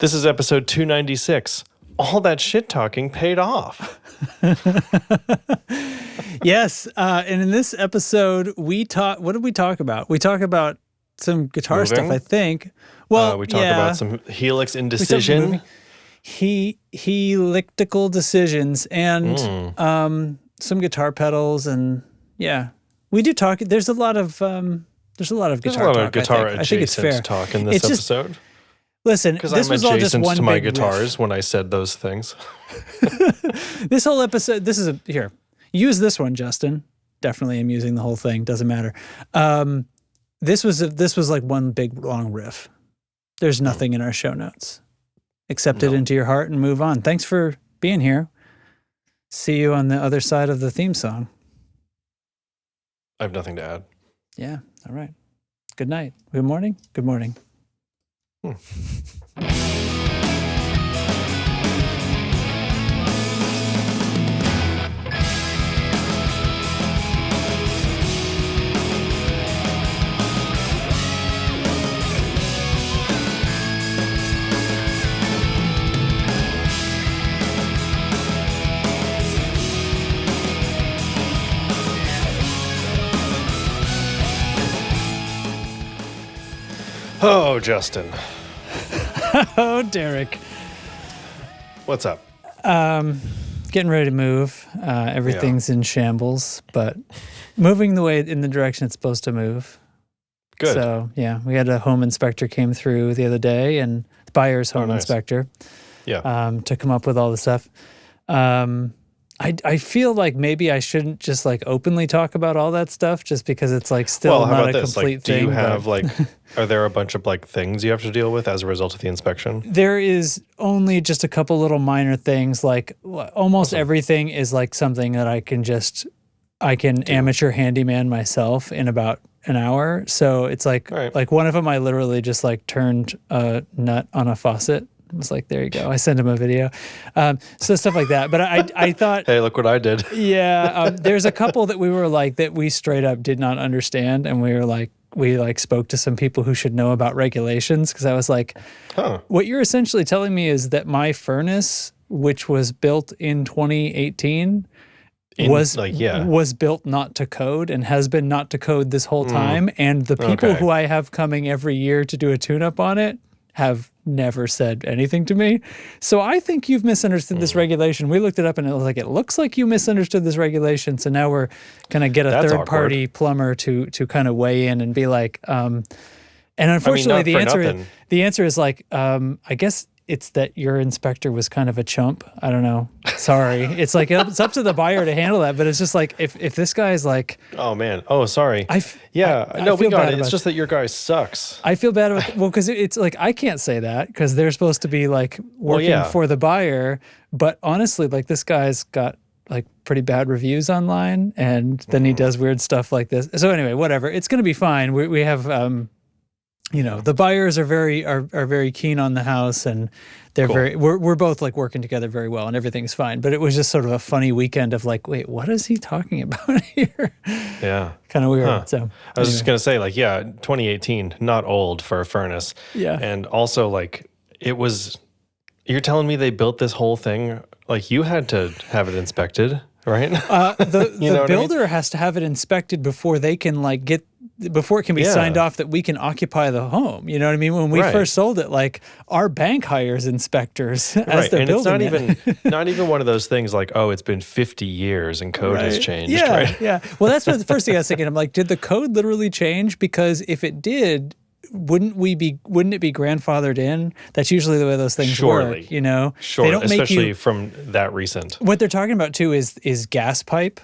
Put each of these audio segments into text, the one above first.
This is episode 296. All that shit talking paid off. Yes, and in this episode, what did we talk about? We talk about some guitar stuff, I think. Well, we talked about some helix indecision. Helical decisions and some guitar pedals, and we do talk. There's a lot of guitar talk. I think it's fair. Talk in this episode. Listen, because this I'm was all just adjacent one to my big guitars riff. when I said those things. This whole episode, here. Use this one, Justin. Definitely am using the whole thing. Doesn't matter. This was like one big long riff. There's nothing in our show notes. Accept it into your heart and move on. Thanks for being here. See you on the other side of the theme song. I have nothing to add. Yeah. All right. Good night. Good morning. Good morning. Oh, Justin. Oh, Derek. What's up? Getting ready to move. Everything's in shambles, but moving in the direction it's supposed to move. Good. So, we had a home inspector came through the other day, and the buyer's home inspector. Yeah. To come up with all the stuff. I feel like maybe I shouldn't just like openly talk about all that stuff just because it's like still not a complete thing. Do you have are there a bunch of like things you have to deal with as a result of the inspection? There is only just a couple little minor things. Like almost everything is like something that I can amateur handyman myself in about an hour. So it's like one of them I literally just like turned a nut on a faucet. I was like, there you go. I sent him a video. So stuff like that. But I thought... Hey, look what I did. Yeah. There's a couple that we were like, that we straight up did not understand. And we were like, we spoke to some people who should know about regulations. Because I was like, what you're essentially telling me is that my furnace, which was built in 2018... was built not to code and has been not to code this whole time. And the people who I have coming every year to do a tune-up on it have never said anything to me. So I think you've misunderstood this regulation. We looked it up and it was like, it looks like you misunderstood this regulation. So now we're going to get a third-party plumber to kind of weigh in and be like, and unfortunately the answer is like, I guess it's that your inspector was kind of a chump. I don't know. Sorry. It's like, it's up to the buyer to handle that. But it's just like, if this guy's like... Oh, man. Oh, sorry. I we got it. It's just that your guy sucks. I feel bad about... Well, because it's like, I can't say that because they're supposed to be like working for the buyer. But honestly, like this guy's got like pretty bad reviews online. And then he does weird stuff like this. So anyway, whatever. It's going to be fine. We have... the buyers are very keen on the house, and they're we're both like working together very well, and everything's fine. But it was just sort of a funny weekend of like, wait, what is he talking about here? Yeah, kind of weird. So I was just gonna say, 2018, not old for a furnace. Yeah, and also like it was. You're telling me they built this whole thing like you had to have it inspected, right? The builder has to have it inspected before they can before it can be signed off that we can occupy the home. You know what I mean? When we first sold it, like our bank hires inspectors as they're building it. It's not even one of those things like, oh, it's been 50 years and code has changed. Yeah, right? Yeah. Well, that's what the first thing I was thinking. I'm like, did the code literally change? Because if it did, wouldn't it be grandfathered in? That's usually the way those things work. You know, they don't especially from that recent. What they're talking about too is gas pipe.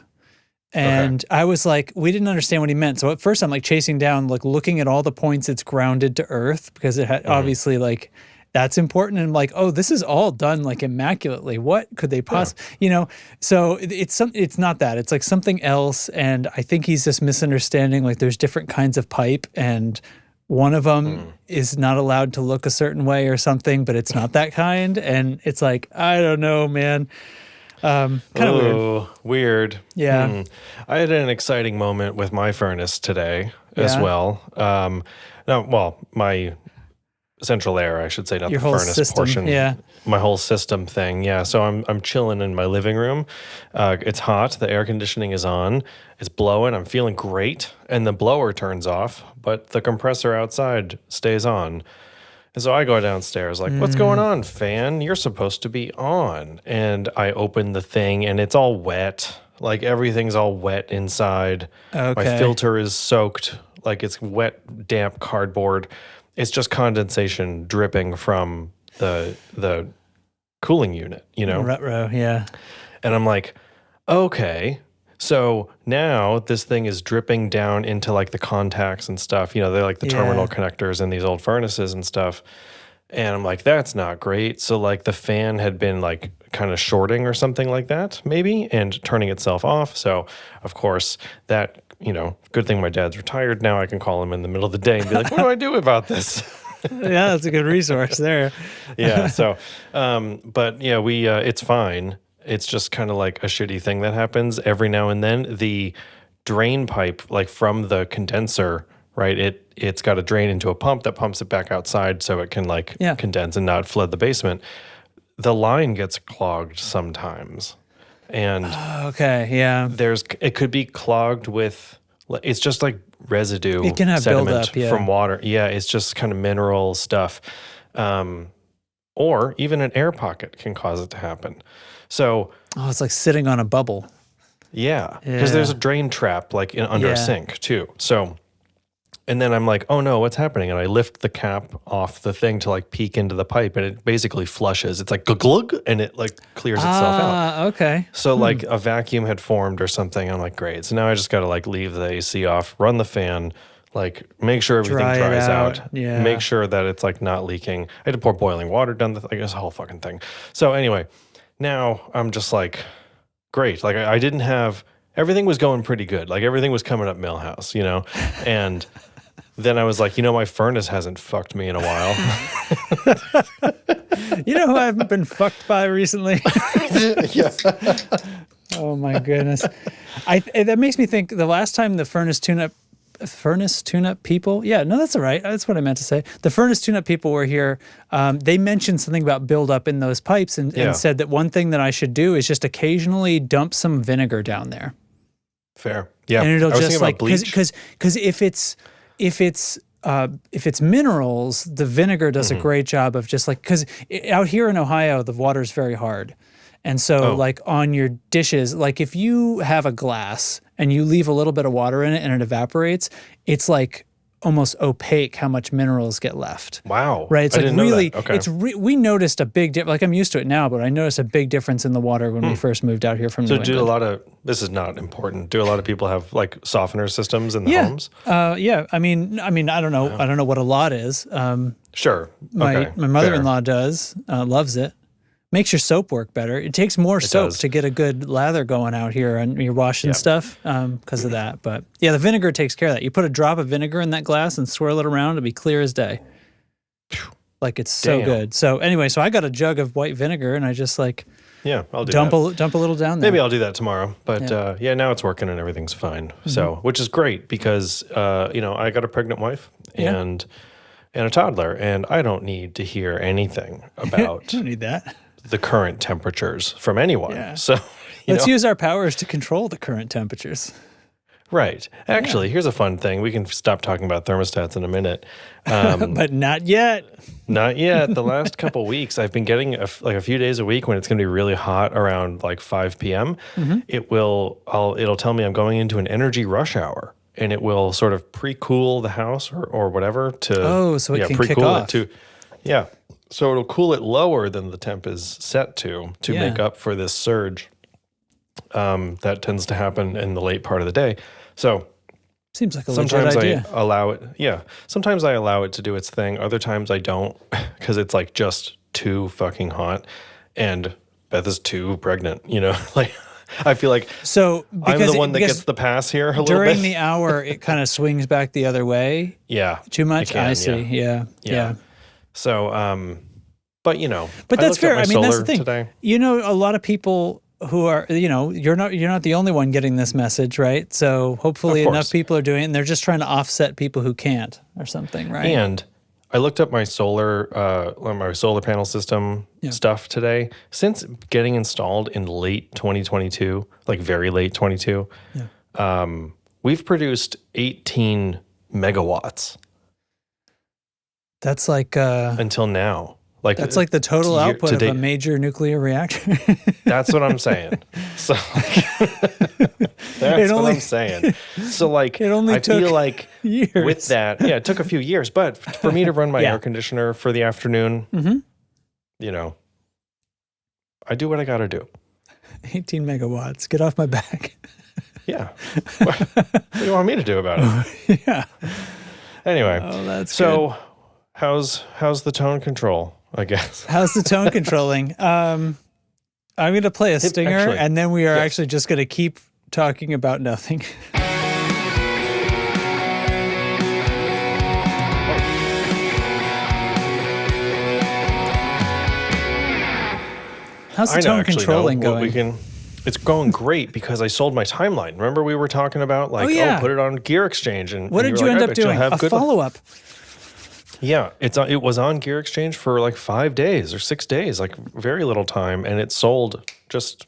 And I was like, we didn't understand what he meant. So at first I'm like chasing down, like looking at all the points it's grounded to earth because it had obviously like that's important. And I'm like, oh, this is all done like immaculately. What could they possibly, So it's not that. It's like something else. And I think he's just misunderstanding. Like there's different kinds of pipe, and one of them is not allowed to look a certain way or something, but it's not that kind. And it's like, I don't know, man. Kind of weird. Yeah. I had an exciting moment with my furnace today as well. My central air, I should say, not Your the whole furnace system, portion. yeah. My whole system thing. Yeah. So I'm chilling in my living room. It's hot. The air conditioning is on. It's blowing. I'm feeling great. And the blower turns off, but the compressor outside stays on. And so I go downstairs like, what's going on, fan? You're supposed to be on. And I open the thing and it's all wet. Like everything's all wet inside. Okay. My filter is soaked. Like it's wet, damp cardboard. It's just condensation dripping from the cooling unit, you know? Ruh-roh, yeah. And I'm like, okay. So now this thing is dripping down into like the contacts and stuff. You know, they're like the terminal connectors in these old furnaces and stuff. And I'm like, that's not great. So like the fan had been like kind of shorting or something like that, maybe, and turning itself off. So of course that, you know, good thing my dad's retired now. I can call him in the middle of the day and be like, what do I do about this? Yeah, that's a good resource there. Yeah. So, but yeah, it's fine. It's just kind of like a shitty thing that happens every now and then. The drain pipe, like from the condenser, right? It's got a drain into a pump that pumps it back outside so it can like condense and not flood the basement. The line gets clogged sometimes. And okay, yeah. It could be clogged with, it's just like residue, it can have sediment buildup, from water. Yeah, it's just kind of mineral stuff. Or even an air pocket can cause it to happen. So, it's like sitting on a bubble. Yeah, because there's a drain trap like under a sink too. So, and then I'm like, oh no, what's happening? And I lift the cap off the thing to like peek into the pipe, and it basically flushes. It's like glug, and it like clears itself out. Okay. So like a vacuum had formed or something. I'm like, great. So now I just got to like leave the AC off, run the fan, like make sure everything dries out. Yeah. Make sure that it's like not leaking. I had to pour boiling water down the thing. It's a whole fucking thing. So anyway, now I'm just like, great. Like I didn't have, everything was going pretty good. Like everything was coming up Millhouse, you know? And then I was like, you know, my furnace hasn't fucked me in a while. You know who I haven't been fucked by recently? Yeah. Oh my goodness. That makes me think the last time the furnace tune-up people, that's all right. That's what I meant to say. The furnace tune-up people were here. They mentioned something about buildup in those pipes and said that one thing that I should do is just occasionally dump some vinegar down there. Fair. Yeah. And it'll I was just like, because if it's minerals, the vinegar does a great job of just like, because out here in Ohio, the water's very hard. And so like on your dishes, like if you have a glass and you leave a little bit of water in it and it evaporates, it's like almost opaque how much minerals get left. Wow. Right? It's I like didn't know really, that. Okay. we noticed a big difference. Like I'm used to it now, but I noticed a big difference in the water when we first moved out here from New England. This is not important. Do a lot of people have like softener systems in the homes? Yeah. I mean, I don't know. I don't know what a lot is. Sure. My mother-in-law does, loves it. Makes your soap work better. It takes more soap to get a good lather going out here and you're washing stuff because of that. But yeah, the vinegar takes care of that. You put a drop of vinegar in that glass and swirl it around, it'll be clear as day. Like it's so good. So anyway, so I got a jug of white vinegar and I just like I'll do dump that. Dump a little down there. Maybe I'll do that tomorrow. But now it's working and everything's fine. So, which is great because I got a pregnant wife and a toddler, and I don't need to hear anything about you don't need that. The current temperatures from anyone. Yeah. So let's use our powers to control the current temperatures. Right. Actually, here's a fun thing. We can stop talking about thermostats in a minute. But not yet. Not yet. The last couple weeks, I've been getting a few days a week when it's going to be really hot around like 5 p.m. It'll tell me I'm going into an energy rush hour, and it will sort of pre-cool the house or whatever to so it can kick off. So it'll cool it lower than the temp is set to make up for this surge that tends to happen in the late part of the day. So seems like a legit idea. I allow it. Yeah. Sometimes I allow it to do its thing. Other times I don't because it's like just too fucking hot and Beth is too pregnant, you know, like I feel like I'm the one that gets the pass here a little bit. During the hour, it kind of swings back the other way. Yeah. Too much? I see. Yeah. So, but that's fair. I mean, that's the thing. Today. A lot of people who are, you're not the only one getting this message, right? So hopefully enough people are doing it and they're just trying to offset people who can't or something, right? And I looked up my solar panel system stuff today. Since getting installed in late 2022, like very late 22, we've produced 18 megawatts. That's like until now. Like that's like the total output of a major nuclear reactor. That's what I'm saying. So that's what I'm saying. So like I feel like years. With that, it took a few years, but for me to run my air conditioner for the afternoon, you know, I do what I got to do. 18 megawatts. Get off my back. Yeah. What do you want me to do about it? Yeah. Anyway. Oh, that's so good. How's the tone control, I guess? How's the tone controlling? I'm going to play a stinger, and then we are actually just going to keep talking about nothing. How's the tone controlling going? It's going great because I sold my timeline. Remember we were talking about put it on Gear Exchange. And what did you end up doing? A follow-up. Yeah, it was on Gear Exchange for like 5 days or 6 days, like very little time, and it sold just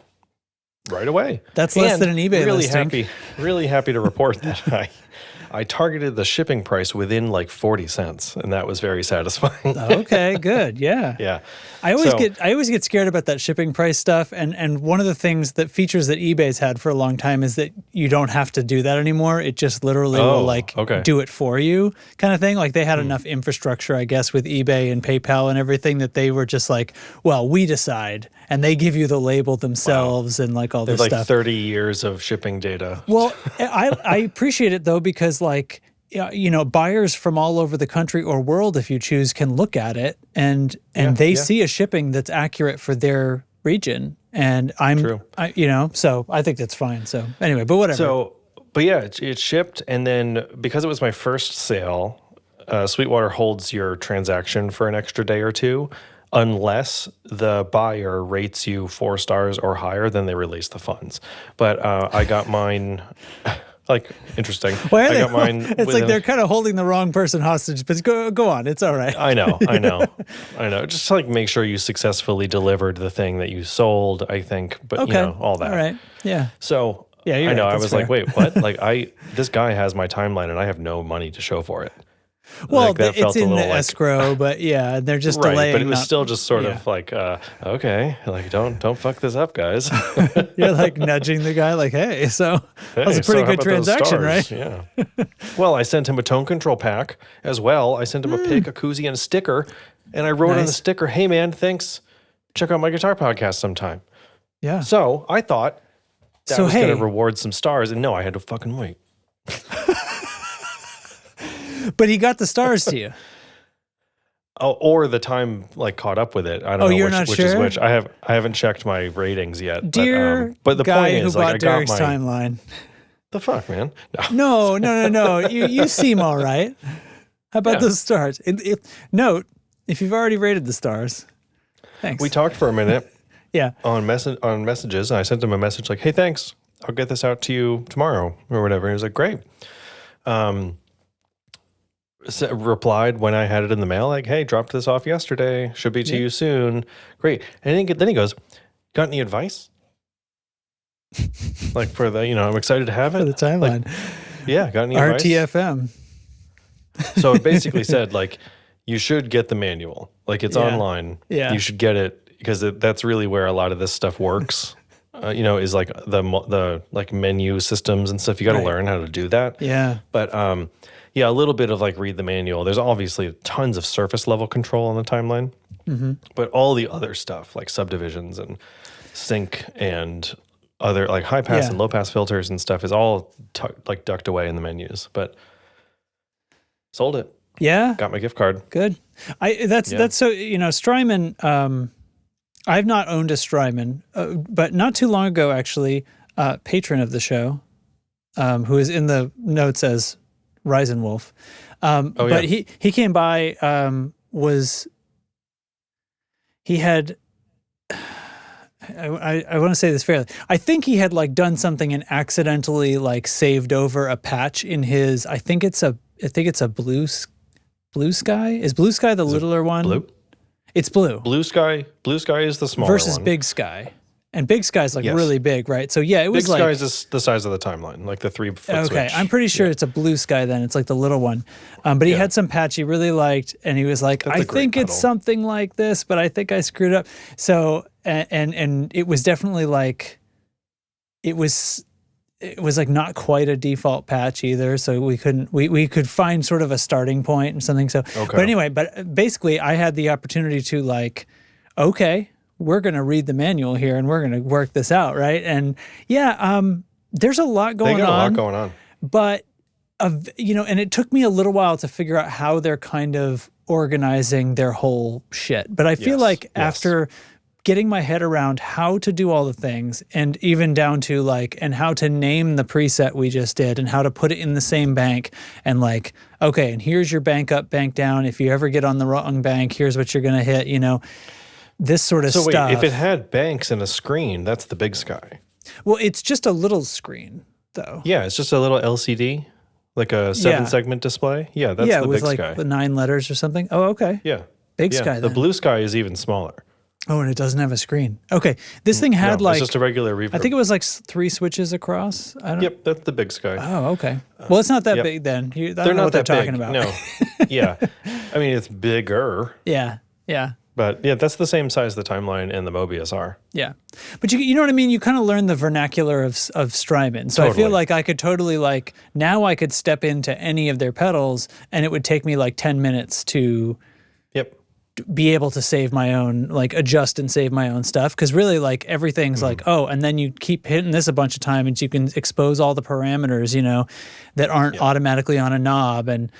right away. That's less than an eBay listing. Really happy to report that I targeted the shipping price within like 40 cents, and that was very satisfying. Okay, good. Yeah. Yeah. I always get scared about that shipping price stuff, and one of the features that eBay's had for a long time is that you don't have to do that anymore. It just literally will do it for you, kind of thing. Like they had enough infrastructure, I guess, with eBay and PayPal and everything that they were just like, well, we decide, and they give you the label themselves and like all this stuff. Like 30 years of shipping data. Well, I appreciate it though, because like, buyers from all over the country or world, if you choose, can look at it and they see a shipping that's accurate for their region. And so I think that's fine. So anyway, but whatever. So, but yeah, it shipped. And then because it was my first sale, Sweetwater holds your transaction for an extra day or two. Unless the buyer rates you 4 stars or higher, then they release the funds. But I got mine... Like, interesting. I got mine. It's like they're kind of holding the wrong person hostage, but go on. It's all right. I know. Just to, like, make sure you successfully delivered the thing that you sold, I think. But, all that. All right. Yeah. So, yeah, I know. Right. I was like, wait, what? Like, this guy has my timeline and I have no money to show for it. Well, like it's in the escrow, but they're just delaying. But it was still just sort of like, okay, like don't fuck this up, guys. You're like nudging the guy, like, hey, that was a pretty good transaction, right? Yeah. Well, I sent him a tone control pack as well. I sent him a pick, a koozie, and a sticker, and I wrote on the sticker, "Hey man, thanks. Check out my guitar podcast sometime." Yeah. So I thought that was going to reward some stars, and no, I had to fucking wait. But he got the stars to you. Oh, or the time like caught up with it. I don't know which is which. I haven't checked my ratings yet. Dear but the guy point is, who bought like, I got Derek's timeline. The fuck, man? No. You seem all right. How about those stars? Note, if you've already rated the stars, thanks. We talked for a minute. Yeah. On messages, and I sent him a message like, "Hey, thanks. I'll get this out to you tomorrow or whatever." And he was like, "Great." Replied when I had it in the mail, like, "Hey, dropped this off yesterday. Should be to you soon." Great. And then he goes, "Got any advice?" Like for the, I'm excited to have it. For the timeline. Like, got any advice? RTFM. So it basically said, like, you should get the manual. Like, it's online. Yeah. You should get it because that's really where a lot of this stuff works. Is like the like menu systems and stuff. You got to learn how to do that. Yeah. But a little bit of like read the manual. There's obviously tons of surface level control on the timeline, but all the other stuff like subdivisions and sync and other like high pass and low pass filters and stuff is all like ducked away in the menus. But sold it. Yeah. Got my gift card. Good. That's so, Strymon, I've not owned a Strymon, but not too long ago, actually, patron of the show, who is in the notes as Riesenwolf. But he came by, he had, I want to say this fairly. I think he had like done something and accidentally like saved over a patch in his, I think it's a blue Blue Sky? Is Blue Sky the littler one? Blue? It's blue. Blue Sky is the smaller versus one. Big Sky. And Big Sky's like really big, right? So yeah, it was Big Sky is the size of the timeline, like the 3-foot switch. I'm pretty sure it's a Blue Sky then. It's like the little one. But he had some patch he really liked, and he was like, I think it's something like this, but I think I screwed up. So, and it was definitely like, it was like not quite a default patch either. So we could find sort of a starting point and something. So, but anyway, but basically I had the opportunity to like, okay, we're going to read the manual here and we're going to work this out, right? And there's a lot going on. They got a lot going on. But, and it took me a little while to figure out how they're kind of organizing their whole shit. But I feel like after getting my head around how to do all the things and even down to like, and how to name the preset we just did and how to put it in the same bank and like, okay, and here's your bank up, bank down. If you ever get on the wrong bank, here's what you're going to hit, this sort of stuff. So wait, if it had banks and a screen, that's the Big Sky. Well, it's just a little screen, though. Yeah, it's just a little LCD, like a 7-segment display. Yeah, that's the Big Sky. Yeah, with like 9 letters or something. Oh, okay. Yeah. Big Sky, The then. Blue Sky is even smaller. Oh, and it doesn't have a screen. Okay, this thing had it's just a regular reverb. I think it was like 3 switches across. Yep, that's the Big Sky. Oh, okay. Well, it's not that big then. I don't know what they're talking about. No. Yeah. I mean, it's bigger. Yeah. But yeah, that's the same size the timeline and the Mobius are. Yeah. But you know what I mean? You kind of learn the vernacular of Strymon. So I feel like I could totally now I could step into any of their pedals and it would take me like 10 minutes to be able to save my own, like adjust and save my own stuff. Cause really like everything's like, and then you keep hitting this a bunch of times and you can expose all the parameters, that aren't automatically on a knob. And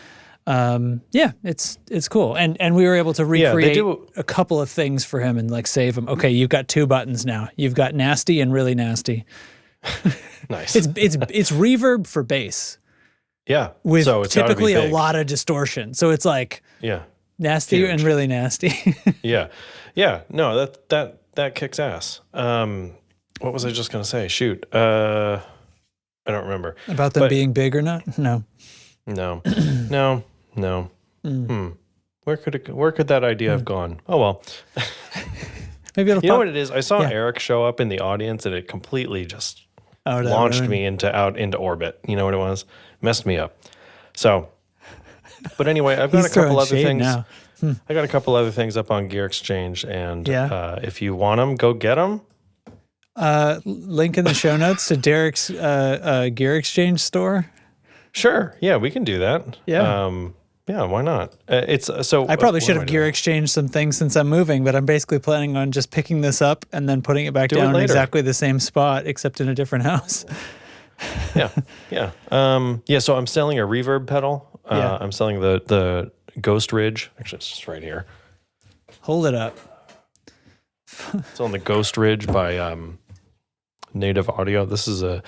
it's cool. And we were able to recreate a couple of things for him and like save him. Okay, you've got 2 buttons now. You've got nasty and really nasty. Nice. It's reverb for bass. Yeah. With typically a lot of distortion. So it's like nasty huge. And really nasty. Yeah. No, that kicks ass. What was I just gonna say? Shoot. I don't remember. About them being big or not? No. Where could that idea have gone? Oh well. Maybe it'll. You know what it is? I saw Eric show up in the audience, and it completely just launched me out into orbit. You know what it was? Messed me up. So, but anyway, I've got a couple other things. Now. I got a couple other things up on Gear Exchange, and if you want them, go get them. Link in the show notes to Derek's Gear Exchange store. Sure. Yeah, we can do that. Yeah. Yeah, why not? It's so. I probably should have gear exchanged some things since I'm moving, but I'm basically planning on just picking this up and then putting it back down in exactly the same spot, except in a different house. Yeah. So I'm selling a reverb pedal. I'm selling the Ghost Ridge. Actually, it's just right here. Hold it up. It's on the Ghost Ridge by Native Audio. This is a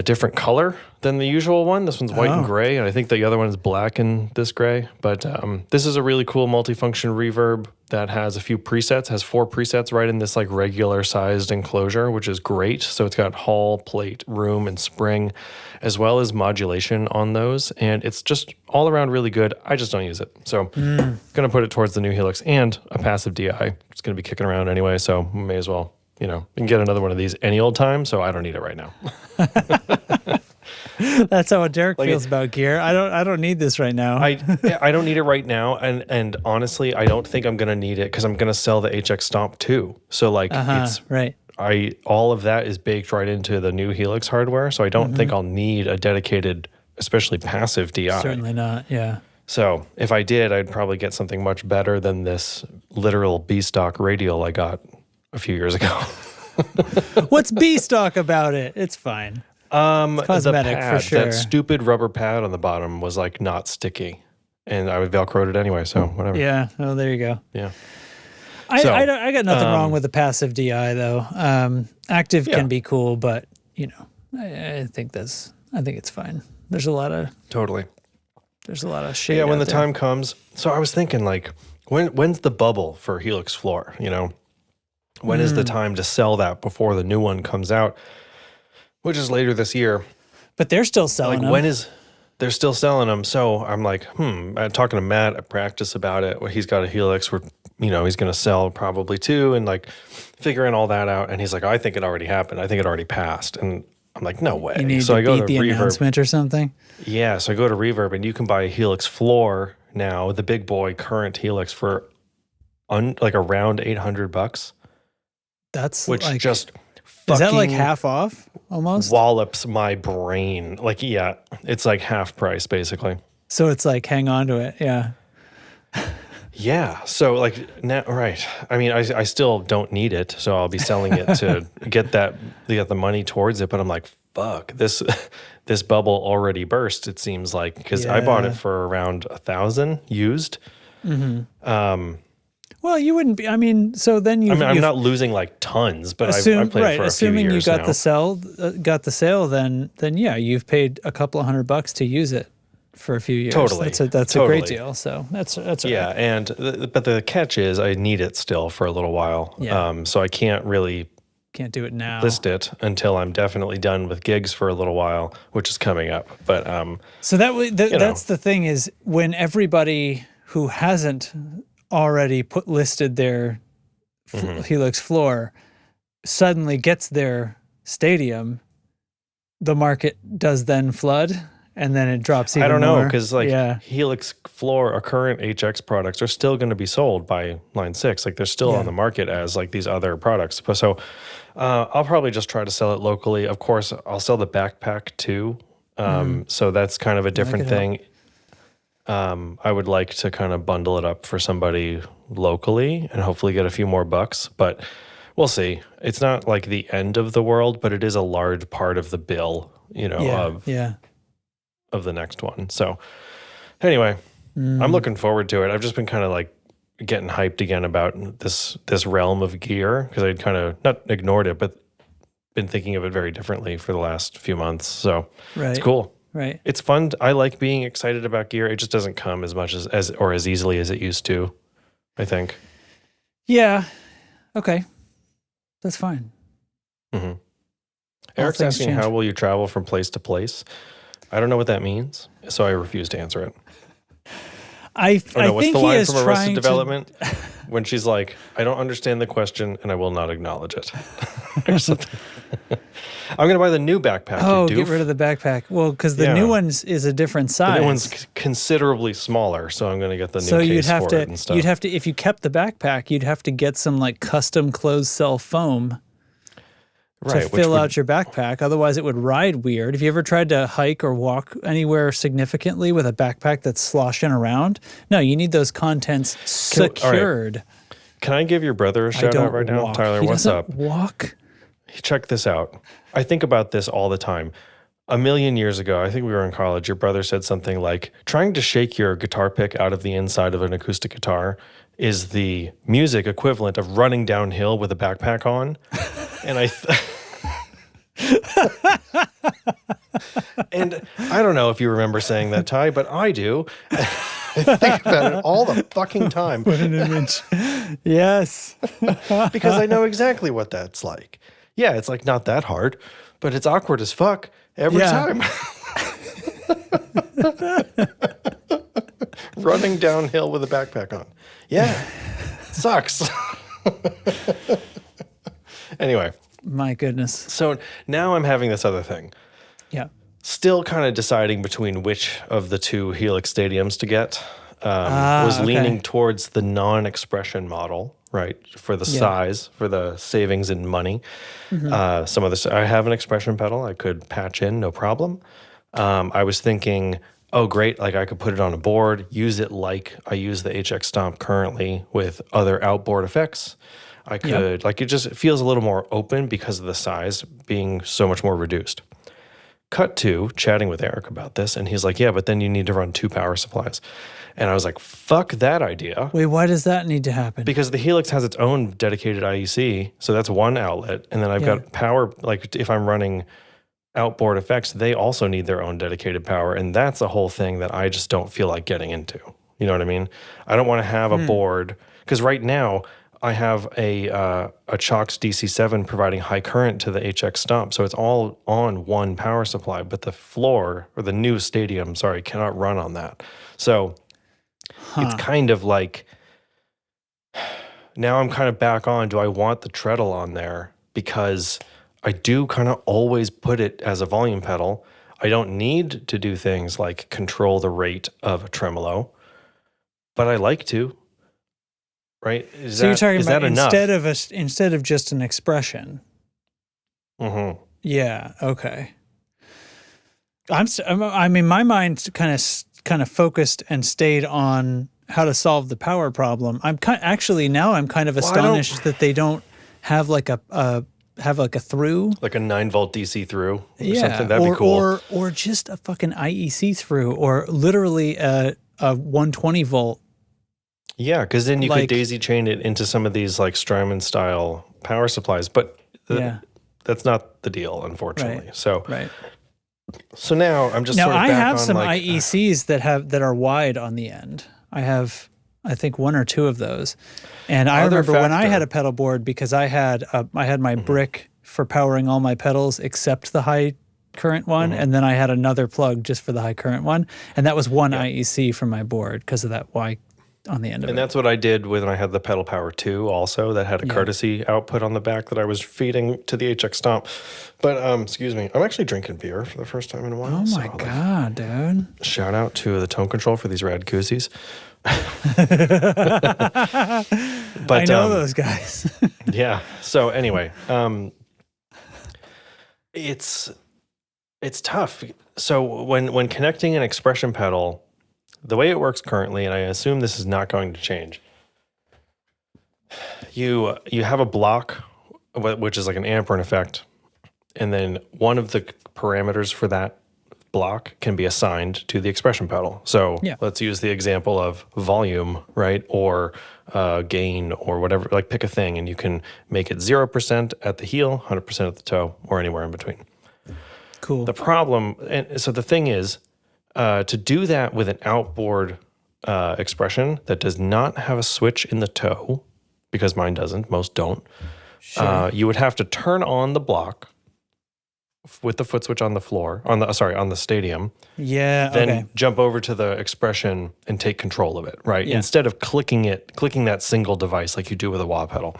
different color than the usual one. This one's white and gray, and I think the other one is black and this gray. But this is a really cool multifunction reverb that has a few presets, has 4 presets right in this like regular sized enclosure, which is great. So it's got hall, plate, room, and spring, as well as modulation on those. And it's just all around really good. I just don't use it. So I'm going to put it towards the new Helix and a passive DI. It's going to be kicking around anyway, so may as well. You can get another one of these any old time, so I don't need it right now. That's how Derek feels about gear. I don't need this right now. I don't need it right now, and honestly, I don't think I'm gonna need it because I'm gonna sell the HX Stomp too. So it's right. All of that is baked right into the new Helix hardware, so I don't think I'll need a dedicated, especially passive DI. Certainly not. Yeah. So if I did, I'd probably get something much better than this literal B-stock radial I got a few years ago. What's B-stock about it? It's fine. It's cosmetic the pad, for sure. That stupid rubber pad on the bottom was like not sticky, and I would Velcroed it anyway. So whatever. Yeah. Oh, there you go. Yeah. I got nothing wrong with the passive DI though. Active can be cool, but I think it's fine. There's a lot of shade. Yeah, when the there. time comes. So I was thinking when's the bubble for Helix Floor? When is the time to sell that before the new one comes out, which is later this year? But they're still selling them. When is? they're still selling them. So I'm like, I'm talking to Matt at practice about it. He's got a Helix where, he's going to sell probably too, and like figuring all that out. And he's like, I think it already happened. I think it already passed. And I'm like, no way. You need so to I go beat the Reverb. announcement or something? Yeah. So I go to Reverb, and you can buy a Helix floor now, the big boy current Helix, for like around $800. That's which like, just is that like half off almost? Wallops my brain. Like, yeah, it's like half price basically. So it's like, hang on to it. Yeah. Yeah. So like now, right. I mean, I still don't need it, so I'll be selling it to get the money towards it. But I'm like, fuck, this bubble already burst. It seems like, because I bought it for around $1,000 used. Mm-hmm. Well, you wouldn't be. I mean, so then I'm not losing like tons, but I've played it for a few years. Assuming you got the sale, then yeah, you've paid a couple of $100 to use it for a few years. Totally, that's a great deal. So that's yeah. right. And but the catch is, I need it still for a little while. Yeah. So I can't do it now. List it until I'm definitely done with gigs for a little while, which is coming up. But so that's the thing, is when everybody who hasn't already listed their Helix floor suddenly gets their stadium, the market does then flood, and then it drops even more. I don't know, because Helix floor, our current HX products are still going to be sold by Line 6. Like, they're still on the market as like these other products. So I'll probably just try to sell it locally. Of course, I'll sell the backpack too. So that's kind of a different thing. I would like to kind of bundle it up for somebody locally and hopefully get a few more bucks, but we'll see. It's not like the end of the world, but it is a large part of the bill, of the next one. So anyway, I'm looking forward to it. I've just been kind of like getting hyped again about this realm of gear, because I'd kind of not ignored it, but been thinking of it very differently for the last few months. So it's cool. Right. It's fun. I like being excited about gear. It just doesn't come as much as easily as it used to, I think. Yeah. Okay. That's fine. Mm-hmm. Eric's asking, how will you travel from place to place? I don't know what that means, so I refuse to answer it. What's the line from Arrested Development? When she's like, I don't understand the question and I will not acknowledge it. Or something. I'm going to buy the new backpack. Oh, get rid of the backpack. Well, because the new one is a different size. The new one's considerably smaller, so I'm going to get the new case for it and stuff. You'd have to, if you kept the backpack, you'd have to get some like custom closed cell foam to fill out your backpack. Otherwise, it would ride weird. Have you ever tried to hike or walk anywhere significantly with a backpack that's sloshing around? No, you need those contents secured. Can I give your brother a shout out right now? Tyler, what's up? Walk. Check this out. I think about this all the time. A million years ago, I think we were in college, your brother said something like, trying to shake your guitar pick out of the inside of an acoustic guitar is the music equivalent of running downhill with a backpack on. And and I don't know if you remember saying that, Ty, but I do. I think about it all the fucking time. What an image. Yes. Because I know exactly what that's like. Yeah, it's like not that hard, but it's awkward as fuck every time. Running downhill with a backpack on. Yeah, sucks. Anyway. My goodness. So now I'm having this other thing. Yeah. Still kind of deciding between which of the two Helix stadiums to get. Was leaning towards the non-expression model, right? For the size, for the savings in money. Mm-hmm. I have an expression pedal I could patch in, no problem. I was thinking, oh, great, like I could put it on a board, use it like I use the HX Stomp currently with other outboard effects. I could, like, it just feels a little more open because of the size being so much more reduced. Cut to chatting with Eric about this, and he's like, yeah, but then you need to run 2 power supplies. And I was like, fuck that idea. Wait, why does that need to happen? Because the Helix has its own dedicated IEC, so that's one outlet. And then I've got power, like if I'm running outboard effects, they also need their own dedicated power. And that's a whole thing that I just don't feel like getting into. You know what I mean? I don't want to have a board, because right now, I have a chalked DC7 providing high current to the HX stomp, so it's all on one power supply. But the floor or the new stadium, cannot run on that. So it's kind of like now I'm kind of back on. Do I want the treadle on there? Because I do kind of always put it as a volume pedal. I don't need to do things like control the rate of a tremolo, but I like to. Right? You're talking about instead of just an expression. Mm-hmm. Yeah. Okay. I mean, my mind kind of focused and stayed on how to solve the power problem. I'm kind of astonished that they don't have like a through, like a 9-volt DC through, or something. That'd be cool. Or just a fucking IEC through, or literally a 120 volt. Yeah, because then you could daisy chain it into some of these like Strymon style power supplies, but that's not the deal, unfortunately. Right. So now I'm just I have some IECs that are wide on the end. I have, I think, one or two of those, and I remember when I had a pedal board, because I had my brick for powering all my pedals except the high current one, and then I had another plug just for the high current one, and that was one IEC from my board because of that Y on the end of it. And that's what I did when I had the Pedal Power 2 also, that had a courtesy output on the back that I was feeding to the HX Stomp. But, excuse me, I'm actually drinking beer for the first time in a while. Oh my God, dude. Shout out to the tone control for these rad koozies. But, I know those guys. Yeah. So anyway, it's tough. So when connecting an expression pedal, the way it works currently, and I assume this is not going to change, you have a block, which is like an amp or an effect, and then one of the parameters for that block can be assigned to the expression pedal. So let's use the example of volume, right? Or gain or whatever, like pick a thing, and you can make it 0% at the heel, 100% at the toe, or anywhere in between. Cool. The problem, and so the thing is, to do that with an outboard expression that does not have a switch in the toe, because mine doesn't, most don't, you would have to turn on the block with the foot switch on the floor, on the stadium. Yeah. Then jump over to the expression and take control of it, right? Yeah. Instead of clicking that single device like you do with a wah pedal.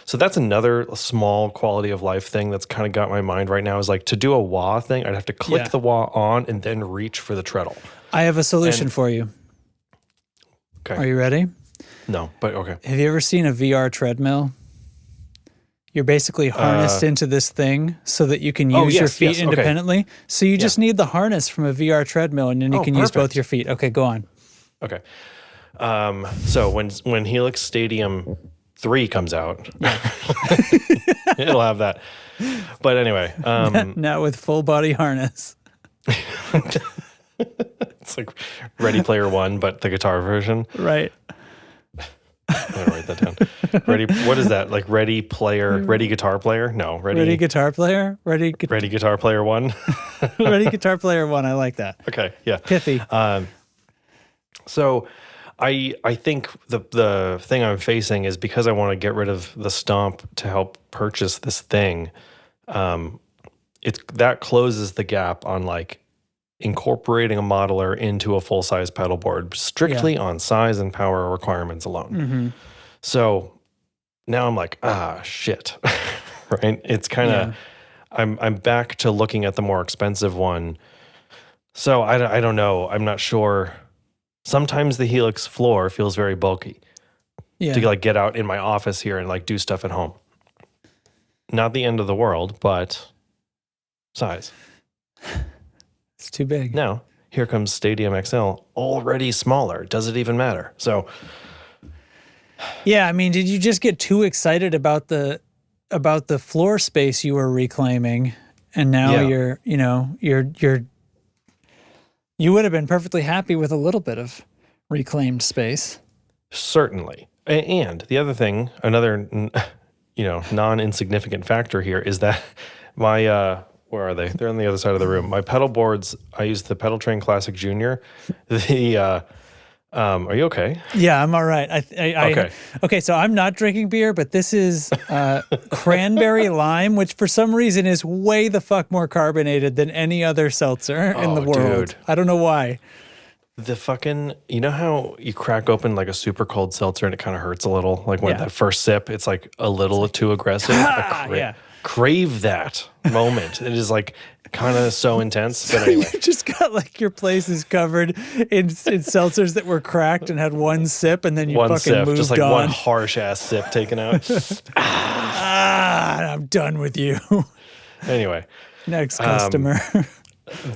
So that's another small quality of life thing that's kind of got my mind right now, is like, to do a wah thing, I'd have to click the wah on and then reach for the treadle. I have a solution for you. Okay. Are you ready? No, but okay. Have you ever seen a VR treadmill? You're basically harnessed into this thing so that you can use your feet independently. Okay. So you just need the harness from a VR treadmill, and then you can use both your feet. Okay, go on. Okay. So when Helix Stadium 3 comes out, it'll have that. But anyway, not with full body harness. It's like Ready Player One, but the guitar version. Right. I'm gonna write that down. What is that? Like Ready Guitar Player? No, Ready Guitar Player? Ready Guitar Player 1? Ready Guitar Player 1, I like that. Okay, yeah. Pithy. So I think the thing I'm facing is, because I want to get rid of the stomp to help purchase this thing, that closes the gap on like incorporating a modeler into a full-size pedal board strictly on size and power requirements alone. Mm-hmm. So now I'm like, shit, right? It's kind of, I'm back to looking at the more expensive one. So I don't know. I'm not sure. Sometimes the Helix floor feels very bulky to like get out in my office here and like do stuff at home. Not the end of the world, but size. It's too big. Now, here comes Stadium XL, already smaller. Does it even matter? So, yeah, I mean, did you just get too excited about the floor space you were reclaiming, and now you would have been perfectly happy with a little bit of reclaimed space. Certainly. And the other thing, another non-insignificant factor here is that my where are they? They're on the other side of the room. My pedal boards, I use the Pedal Train Classic Junior. The Are you okay? Yeah, I'm all right. Okay. Okay, so I'm not drinking beer, but this is cranberry lime, which for some reason is way the fuck more carbonated than any other seltzer in the world. Dude. I don't know why. The fucking, you know how you crack open like a super cold seltzer and it kind of hurts a little? Like when that first sip, it's like a little too aggressive. Crave that moment. It is like kind of so intense. But anyway. You just got like your place is covered in seltzers that were cracked and had one sip, and then you one fucking sip, moved just like on. one harsh ass sip taken out. I'm done with you. Anyway. Next customer.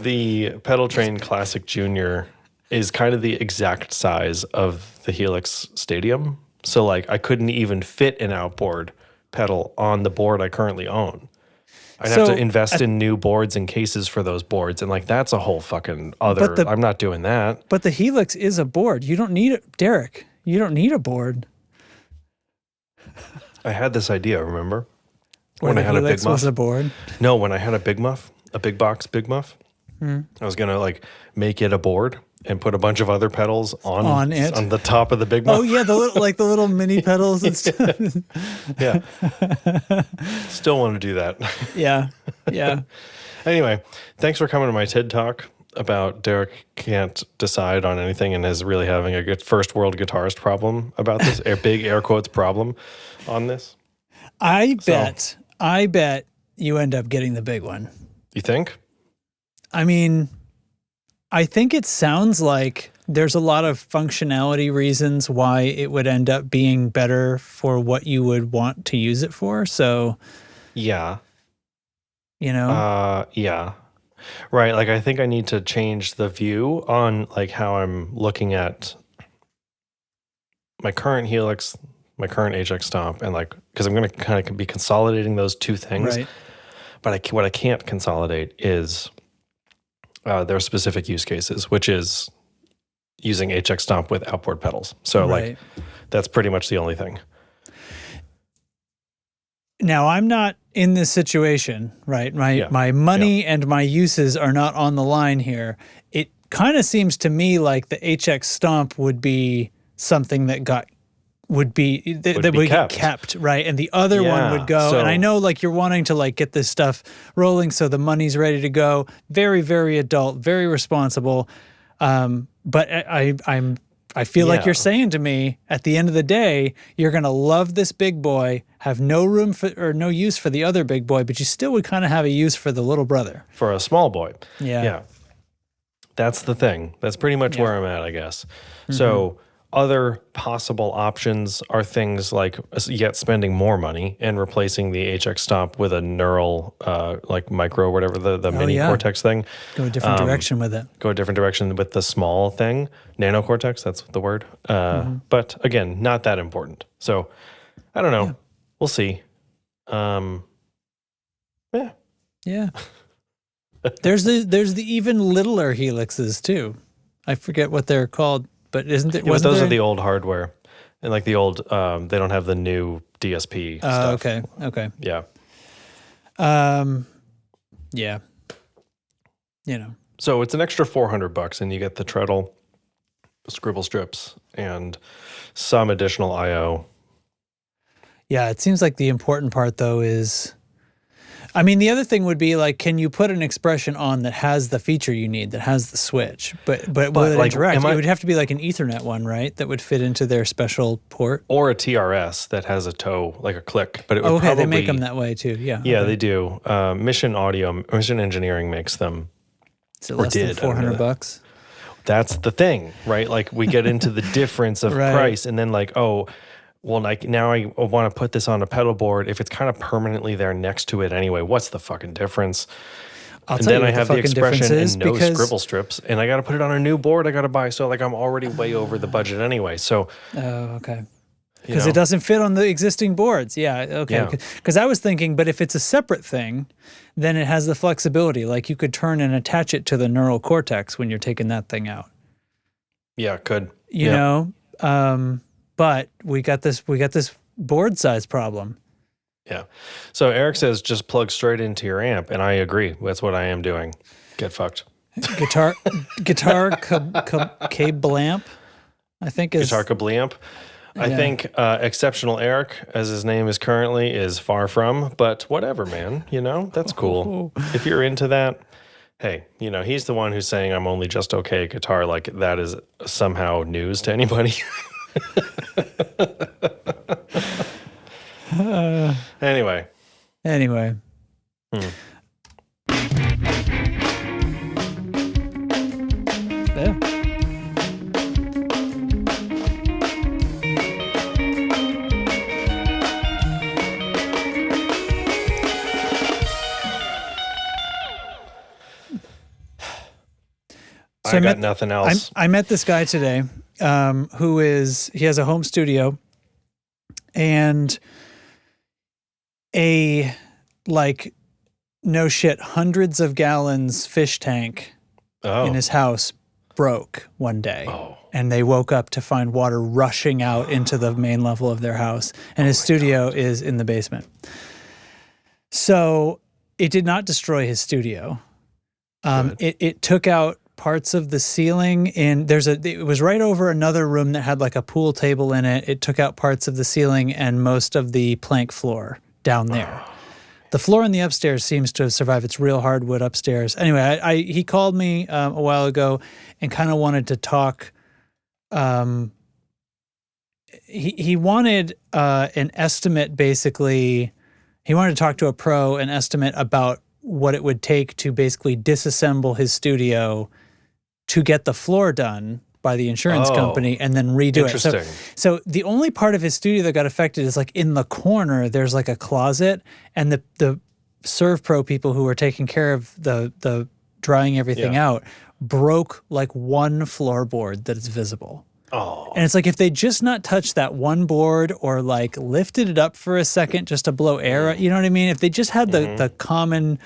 The Pedal Train Classic Junior is kind of the exact size of the Helix Stadium. So like I couldn't even fit an outboard pedal on the board I currently own. I'd have to invest in new boards and cases for those boards. And like, that's a whole fucking other, I'm not doing that. But the Helix is a board. You don't need it, Derek. You don't need a board. I had this idea, remember? When I had a Big Muff. Was a board? No, when I had a Big Muff, a big box Big Muff, I was going to like make it a board and put a bunch of other pedals on the top of the Big Muff. Oh yeah, the little mini pedals and stuff. Yeah. Still want to do that. Yeah. Anyway, thanks for coming to my TED Talk about Derek can't decide on anything and is really having a good first world guitarist problem about this, a big air quotes problem on this. I bet you end up getting the big one. You think? I mean, I think it sounds like there's a lot of functionality reasons why it would end up being better for what you would want to use it for. So, yeah. You know? Yeah. Right. Like, I think I need to change the view on like how I'm looking at my current Helix, my current HX Stomp, and like, because I'm going to kind of be consolidating those two things. Right. But what I can't consolidate is their specific use cases, which is using HX Stomp with outboard pedals. So like, that's pretty much the only thing. Now, I'm not in this situation, right? My money and my uses are not on the line here. It kind of seems to me like the HX Stomp would be something that would get kept, right? And the other one would go. And I know like you're wanting to like get this stuff rolling so the money's ready to go. Very, very adult, very responsible. But I feel like you're saying to me, at the end of the day, you're going to love this big boy, have no room for or no use for the other big boy, but you still would kind of have a use for the little brother. For a small boy. Yeah. That's the thing. That's pretty much where I'm at, I guess. Mm-hmm. So other possible options are things like yet spending more money and replacing the HX Stomp with a neural, like micro, whatever the mini Cortex thing. Go a different direction with it. Go a different direction with the small thing, nano Cortex. That's the word. But again, not that important. So I don't know. Yeah. We'll see. Yeah. There's the even littler Helixes too. I forget what they're called. But isn't it? Those are the old hardware, and like the old, they don't have the new DSP stuff. Okay. Yeah. Yeah. You know. So it's an extra $400, and you get the treadle, scribble strips, and some additional I/O. Yeah, it seems like the important part though is, I mean, the other thing would be like, can you put an expression on that has the feature you need, that has the switch, but will it like, interact? It would have to be like an Ethernet one, right? That would fit into their special port, or a TRS that has a toe, like a click. But it would probably, they make them that way too. Yeah. Yeah, they do. Mission Engineering makes them. Is it less than $400? That's the thing, right? Like we get into the difference of price, and then like, well, like now I want to put this on a pedal board. If it's kind of permanently there next to it anyway, what's the fucking difference? And then I have the expression and no scribble strips, and I got to put it on a new board I got to buy. So like I'm already way over the budget anyway. So okay, because it doesn't fit on the existing boards. Yeah, okay. Because I was thinking, but if it's a separate thing, then it has the flexibility. Like you could turn and attach it to the neural cortex when you're taking that thing out. Yeah, could you know? But we got this board size problem. Yeah. So Eric says just plug straight into your amp, and I agree. That's what I am doing. Get fucked. Guitar cable amp. I think is Guitar Kableamp. I think Exceptional Eric, as his name is currently, is far from, but whatever, man. That's cool. If you're into that, hey, he's the one who's saying I'm only just okay at guitar. Like that is somehow news to anybody. Anyway. Yeah. So I got nothing else. I met this guy today he has a home studio and a, like, no shit, hundreds of gallons fish tank in his house broke one day. And they woke up to find water rushing out into the main level of their house. And his studio is in the basement. So it did not destroy his studio. It took out parts of the ceiling it was right over another room that had like a pool table in it. It took out parts of the ceiling and most of the plank floor down there. The floor in the upstairs seems to have survived. It's real hardwood upstairs. Anyway, he called me a while ago and kind of wanted to talk. He wanted an estimate, basically. He wanted to talk to a pro, an estimate about what it would take to basically disassemble his studio to get the floor done by the insurance company and then redo it. So the only part of his studio that got affected is like in the corner, there's like a closet, and the Serve Pro people who were taking care of the drying everything out broke like one floorboard that is visible. And it's like, if they just not touched that one board or like lifted it up for a second just to blow air, you know what I mean? If they just had the common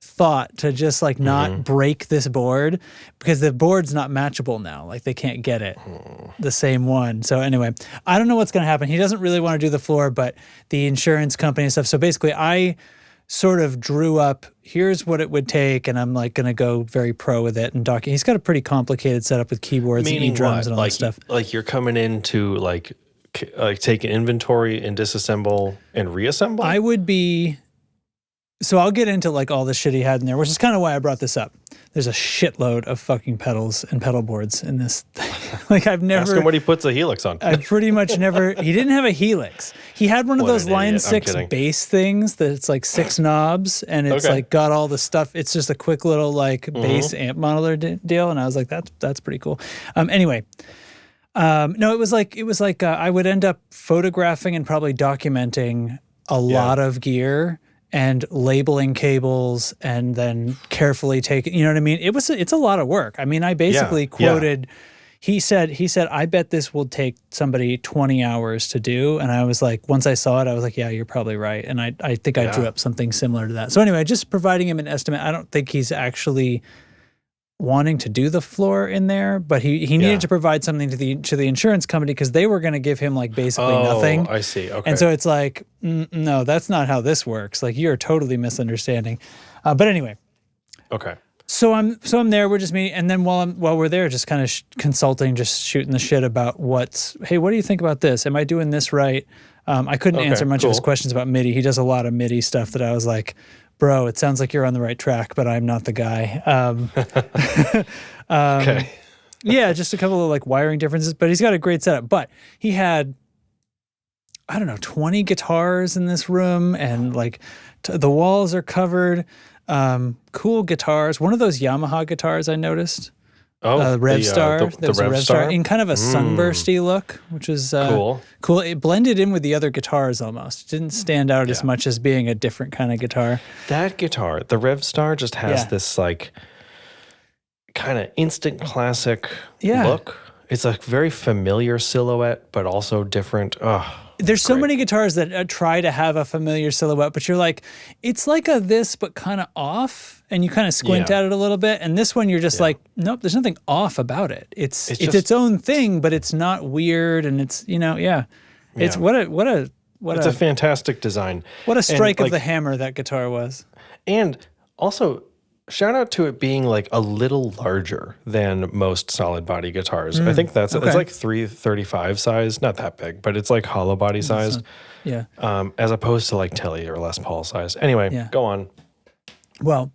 thought to just like not break this board, because the board's not matchable now. Like they can't get it, the same one. So anyway, I don't know what's going to happen. He doesn't really want to do the floor, but the insurance company and stuff. So basically I sort of drew up, here's what it would take, and I'm like going to go very pro with it and document. He's got a pretty complicated setup with keyboards and E-drums and all that stuff. Like you're coming in to like take an inventory and disassemble and reassemble? I would be... So I'll get into like all the shit he had in there, which is kind of why I brought this up. There's a shitload of fucking pedals and pedal boards in this thing. Like I've never... Ask him what he puts a helix on. I pretty much never... He didn't have a helix. He had one of those Line 6 bass things that it's like 6 knobs and it's like got all the stuff. It's just a quick little like bass amp monitor deal. And I was like, that's pretty cool. Anyway... no, it was like I would end up photographing and probably documenting a lot of gear and labeling cables and then carefully taking, you know what I mean? It's a lot of work. I mean, I basically quoted, he said, I bet this will take somebody 20 hours to do. And I was like, once I saw it, I was like, yeah, you're probably right. And I think I drew up something similar to that. So anyway, just providing him an estimate. I don't think he's actually wanting to do the floor in there, but he needed to provide something to the insurance company because they were going to give him like basically nothing. I see. Okay. And so it's like, no, that's not how this works. Like you're totally misunderstanding. But anyway. Okay. So I'm there. We're just meeting, and then while we're there, just kind of consulting, just shooting the shit about hey, what do you think about this? Am I doing this right? I couldn't answer much of his questions about MIDI. He does a lot of MIDI stuff that I was like, bro, it sounds like you're on the right track, but I'm not the guy. Okay. Yeah, just a couple of like wiring differences, but he's got a great setup. But he had, I don't know, 20 guitars in this room, and like the walls are covered. Cool guitars. One of those Yamaha guitars I noticed. Revstar. The Revstar in kind of a sunbursty look, which is cool. Cool. It blended in with the other guitars almost. It didn't stand out as much as being a different kind of guitar. That guitar, the Revstar, just has this like kind of instant classic look. It's a very familiar silhouette, but also different. There's so many guitars that try to have a familiar silhouette, but you're like, it's like a this, but kind of off, and you kind of squint at it a little bit. And this one, you're just like, nope, there's nothing off about it. It's just its own thing, but it's not weird, and it's it's it's a fantastic design. What a strike of the hammer that guitar was. And also, shout out to it being like a little larger than most solid body guitars. I think it's like 335 size, not that big, but it's like hollow body sized. Yeah. As opposed to like Telly or Les Paul size. Anyway, go on. Well,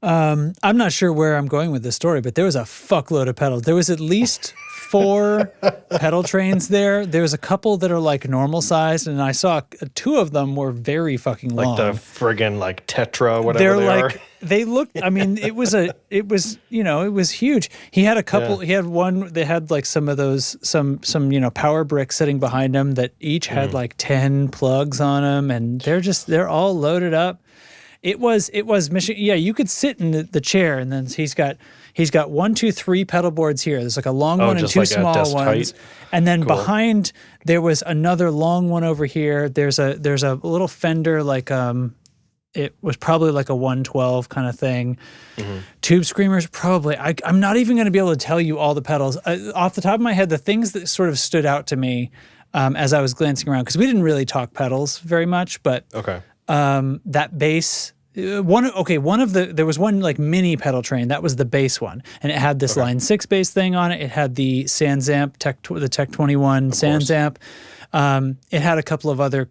I'm not sure where I'm going with this story, but there was a fuckload of pedals. There was at least 4 pedal trains there. There's a couple that are like normal sized, and I saw 2 of them were very fucking long. Like the friggin' like Tetra, whatever they are. They looked, I mean, it was huge. He had a couple, he had one, they had like some of those, some power bricks sitting behind him that each had like 10 plugs on them, and they're all loaded up. It was Michigan. Yeah, you could sit in the chair, and then he's got 1, 2, 3 pedal boards here. There's like a long one and 2 like small ones, height. And then behind there was another long one over here. There's a little Fender like it was probably like a 112 kind of thing. Tube screamers probably. I'm not even going to be able to tell you all the pedals off the top of my head. The things that sort of stood out to me as I was glancing around, because we didn't really talk pedals very much, but that bass. There was one like mini pedal train. That was the bass one, and it had this Line 6 bass thing on it. It had the Sansamp the Tech 21 Sansamp. It had a couple of other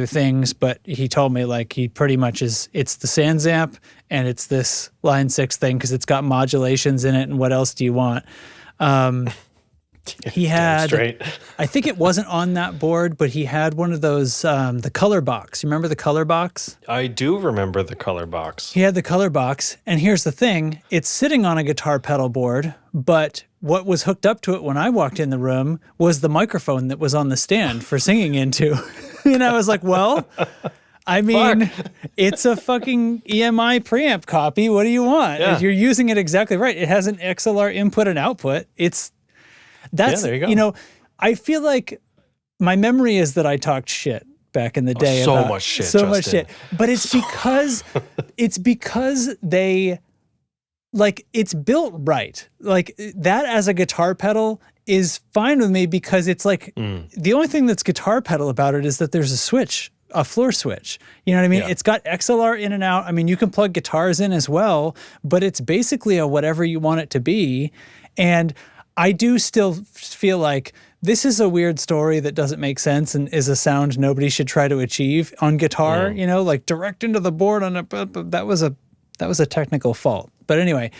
things, but he told me like he pretty much it's the Sansamp and it's this Line 6 thing because it's got modulations in it. And what else do you want? He had, I think it wasn't on that board, but he had one of those, the color box. You remember the color box? I do remember the color box. He had the color box. And here's the thing. It's sitting on a guitar pedal board, but what was hooked up to it when I walked in the room was the microphone that was on the stand for singing into. And I was like, well, I mean, it's a fucking EMI preamp copy. What do you want? Yeah. You're using it exactly right. It has an XLR input and output. There you go. I feel like my memory is that I talked shit back in the day. So much shit. But it's because they, like, it's built right. Like, that as a guitar pedal is fine with me because it's like, the only thing that's guitar pedal about it is that there's a floor switch. You know what I mean? Yeah. It's got XLR in and out. I mean, you can plug guitars in as well, but it's basically a whatever you want it to be. And I do still feel like this is a weird story that doesn't make sense and is a sound nobody should try to achieve on guitar, like direct into the board on that was a technical fault. But anyway,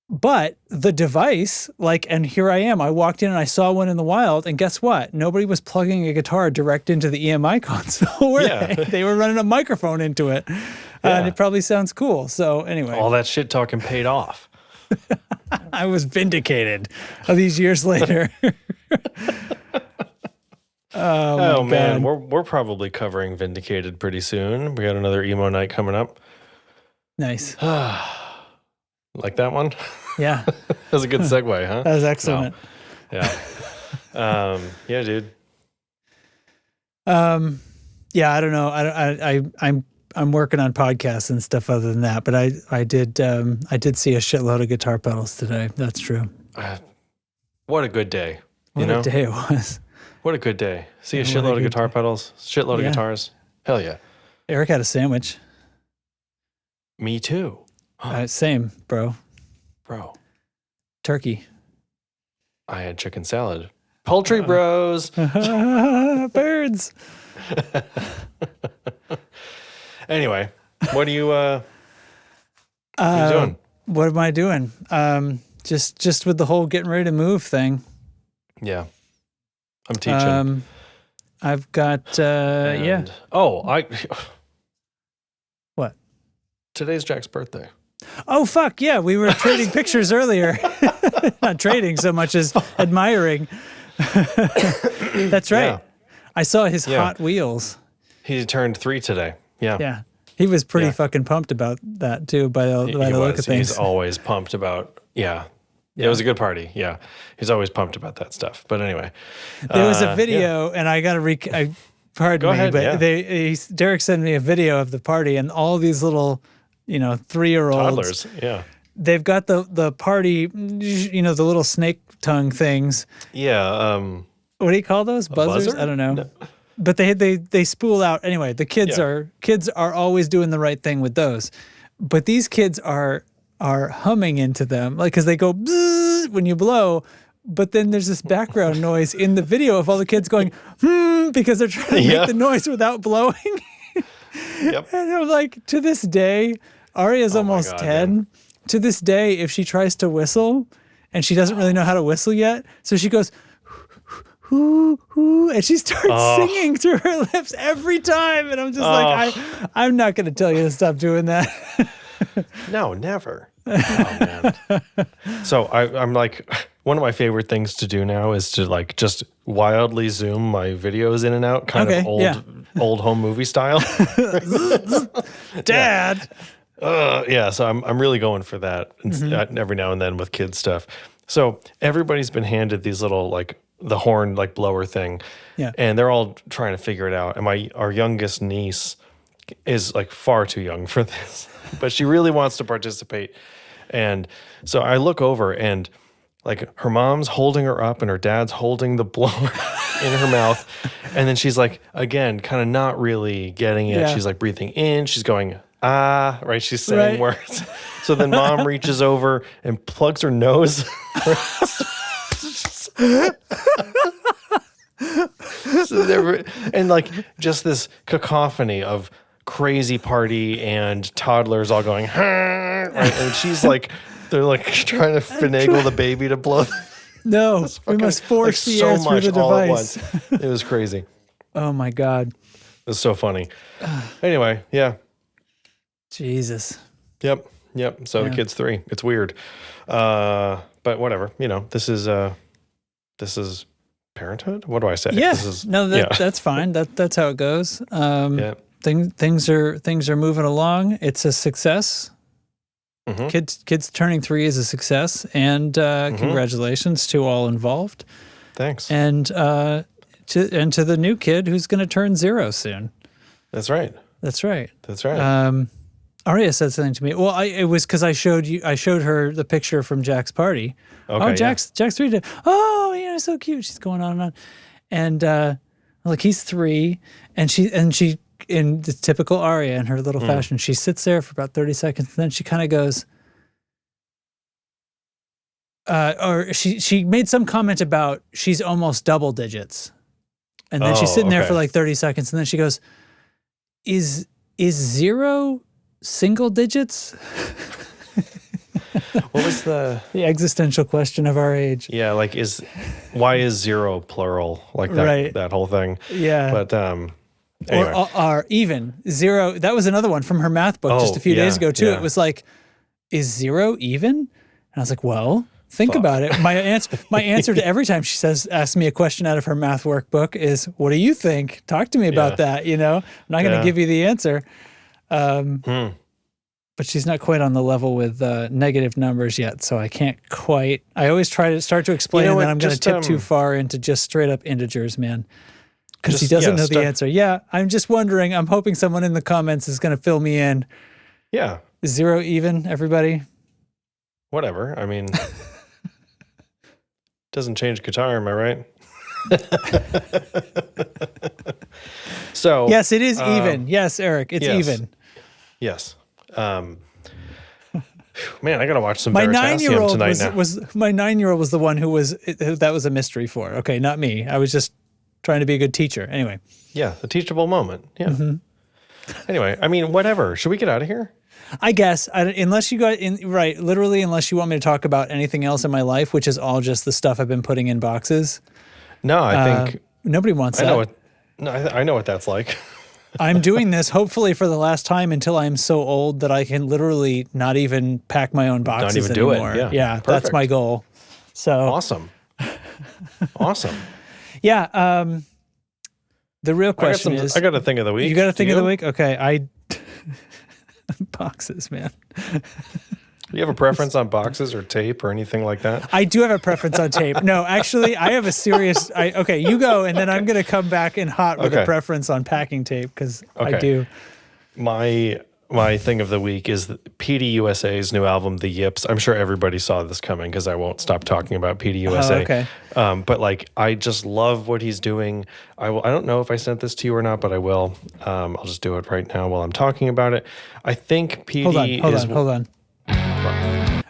but the device, like, and here I am, I walked in and I saw one in the wild, and guess what? Nobody was plugging a guitar direct into the EMI console, were they? They were running a microphone into it. And it probably sounds cool. So anyway. All that shit talking paid off. I was vindicated all these years later. Oh man, we're probably covering Vindicated pretty soon. We got another emo night coming up. Nice. Like that one? Yeah. That was a good segue, huh? That was excellent. No. Yeah. Yeah, dude. Yeah, I don't know. I'm working on podcasts and stuff other than that, but I did see a shitload of guitar pedals today. That's true. What a good day. What a day it was. What a good day. See a shitload of guitar pedals, shitload of guitars. Hell yeah. Eric had a sandwich. Me too. Same, bro. Turkey. I had chicken salad. Poultry bros. Birds. Anyway, what are you doing? What am I doing? Just with the whole getting ready to move thing. Yeah. I'm teaching. I've got What? Today's Jack's birthday. Oh fuck, yeah, we were trading pictures earlier. Not trading so much as admiring. That's right. Yeah. I saw his Hot Wheels. He turned 3 today. Yeah. Yeah. He was pretty fucking pumped about that too by the look of things. He's always pumped about it was a good party. Yeah. He's always pumped about that stuff. But anyway. There was a video and I got to pardon me, ahead, but Derek sent me a video of the party and all these little, 3-year-olds. Toddlers, yeah. They've got the party, the little snake tongue things. Yeah. What do you call those? Buzzers? Buzzer? I don't know. No. But they spool out. Anyway, the kids are always doing the right thing with those. but these kids are humming into them, like, because they go bzzz when you blow. But then there's this background noise in the video of all the kids going, because they're trying to make the noise without blowing. Yep. And I'm like, to this day, Aria's almost 10. Man. To this day, if she tries to whistle and she doesn't really know how to whistle yet, so she goes, hoo, hoo, and she starts singing through her lips every time. And I'm just like, I'm not going to tell you to stop doing that. No, never. Oh, man. So I'm like, one of my favorite things to do now is to like just wildly zoom my videos in and out, kind of old home movie style. Dad. So I'm really going for that every now and then with kids stuff. So everybody's been handed these little like the horn like blower thing, and they're all trying to figure it out. And our youngest niece is like far too young for this, but she really wants to participate. And so I look over and like her mom's holding her up and her dad's holding the blower in her mouth. And then she's like, again, kind of not really getting it. Yeah. She's like breathing in, she's going, right? She's saying words. So then mom reaches over and plugs her nose. And like just this cacophony of crazy party and toddlers all going, right? And she's like, they're like trying to finagle the baby to blow. No, we must force the air through the device. It was crazy. Oh my God. It was so funny. Anyway, yeah. Jesus. Yep. So the kid's 3. It's weird. But whatever, this is parenthood. What do I say? Yeah. That's fine. That's how it goes. Things are moving along. It's a success. Mm-hmm. Kids turning 3 is a success, and congratulations to all involved. Thanks. And to the new kid who's going to turn 0 soon. That's right. Aria said something to me. Well, it was because I showed her the picture from Jack's party. Okay, Jack's 3. Oh, so cute. She's going on and on, and like he's 3, and she. In the typical Aria in her little fashion, she sits there for about 30 seconds, and then she kind of goes, or she made some comment about she's almost double digits. And then she's sitting there for like 30 seconds, and then she goes, is 0 single digits? What was the existential question of our age? Yeah, like why is 0 plural? Like that whole thing. Yeah. But anyway. Or even 0. That was another one from her math book just a few days ago too. Yeah. It was like, is 0 even? And I was like, well, think about it. My answer to every time she asks me a question out of her math workbook is, what do you think? Talk to me about that. I'm not going to give you the answer. But she's not quite on the level with negative numbers yet, so I can't quite. I always try to start to explain, and then I'm going to tip too far into just straight up integers, man. Because he doesn't know the answer. Yeah, I'm just wondering. I'm hoping someone in the comments is going to fill me in. Yeah. Is 0 even, everybody? Whatever. I mean, doesn't change guitar, am I right? So yes, it is even. Yes, Eric, it's even. Yes. Man, I gotta watch some Veritasium tonight now. My 9-year-old was the one that was a mystery for. Okay, not me. I was just trying to be a good teacher. Anyway. Yeah, a teachable moment. Yeah. Mm-hmm. Anyway, I mean, whatever. Should we get out of here? I guess, unless you got literally, unless you want me to talk about anything else in my life, which is all just the stuff I've been putting in boxes. No, I think nobody wants that. I know what that's like. I'm doing this hopefully for the last time until I'm so old that I can literally not even pack my own boxes anymore. Do it. Yeah, that's my goal. So awesome. Yeah. The real question is, I got a thing of the week. You got a thing of the week? Okay. Boxes, man. Do you have a preference on boxes or tape or anything like that? I do have a preference on tape. No, actually, I have a serious. Okay, you go, and then I'm going to come back in hot with a preference on packing tape because I do. My my thing of the week is PDUSA's new album, The Yips. I'm sure everybody saw this coming because I won't stop talking about PDUSA. Oh, okay. But like, I just love what he's doing. I don't know if I sent this to you or not, but I will. I'll just do it right now while I'm talking about it. I think PD Hold on.